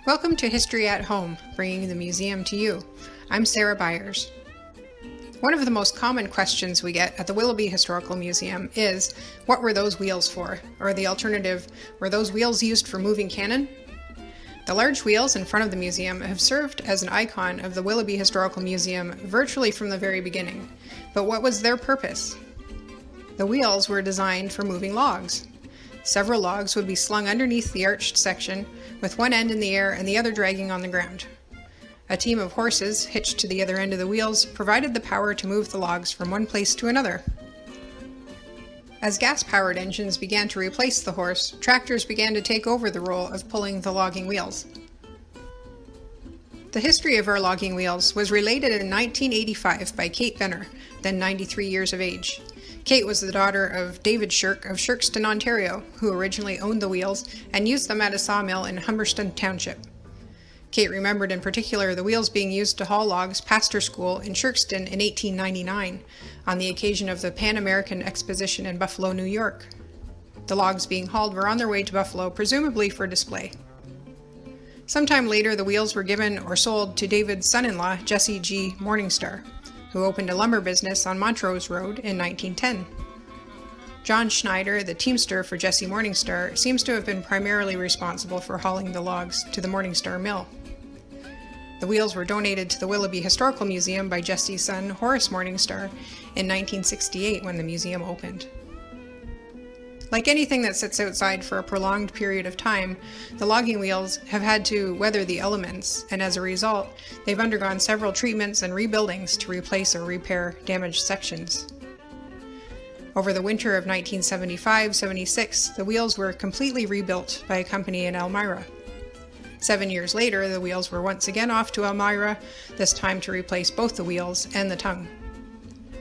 Welcome to History at Home, bringing the museum to you. I'm Sarah Byers. One of the most common questions we get at the Willoughby Historical Museum is, what were those wheels for? Or the alternative, were those wheels used for moving cannon? The large wheels in front of the museum have served as an icon of the Willoughby Historical Museum virtually from the very beginning. But what was their purpose? The wheels were designed for moving logs. Several logs would be slung underneath the arched section, with one end in the air and the other dragging on the ground. A team of horses, hitched to the other end of the wheels, provided the power to move the logs from one place to another. As gas-powered engines began to replace the horse, tractors began to take over the role of pulling the logging wheels. The history of our logging wheels was related in 1985 by Kate Benner, then 93 years of age. Kate was the daughter of David Shirk of Shirkston, Ontario, who originally owned the wheels and used them at a sawmill in Humberston Township. Kate remembered in particular the wheels being used to haul logs past her school in Shirkston in 1899, on the occasion of the Pan American Exposition in Buffalo, New York. The logs being hauled were on their way to Buffalo, presumably for display. Sometime later, the wheels were given or sold to David's son-in-law, Jesse G. Morningstar, who opened a lumber business on Montrose Road in 1910. John Schneider, the teamster for Jesse Morningstar, seems to have been primarily responsible for hauling the logs to the Morningstar mill. The wheels were donated to the Willoughby Historical Museum by Jesse's son, Horace Morningstar, in 1968 when the museum opened. Like anything that sits outside for a prolonged period of time, the logging wheels have had to weather the elements, and as a result, they've undergone several treatments and rebuildings to replace or repair damaged sections. Over the winter of 1975-76, the wheels were completely rebuilt by a company in Elmira. 7 years later, the wheels were once again off to Elmira, this time to replace both the wheels and the tongue.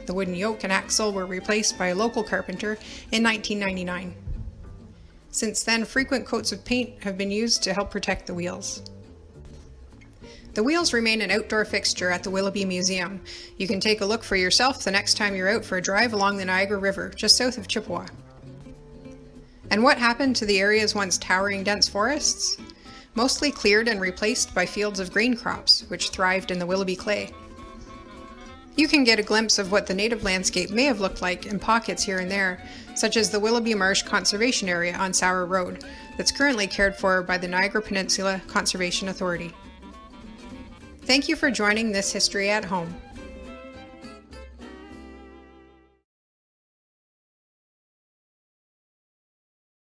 The wooden yoke and axle were replaced by a local carpenter in 1999. Since then, frequent coats of paint have been used to help protect the wheels. The wheels remain an outdoor fixture at the Willoughby Museum. You can take a look for yourself the next time you're out for a drive along the Niagara River, just south of Chippewa. And what happened to the area's once towering dense forests? Mostly cleared and replaced by fields of grain crops, which thrived in the Willoughby clay. You can get a glimpse of what the native landscape may have looked like in pockets here and there, such as the Willoughby Marsh Conservation Area on Sour Road, that's currently cared for by the Niagara Peninsula Conservation Authority. Thank you for joining this History at Home.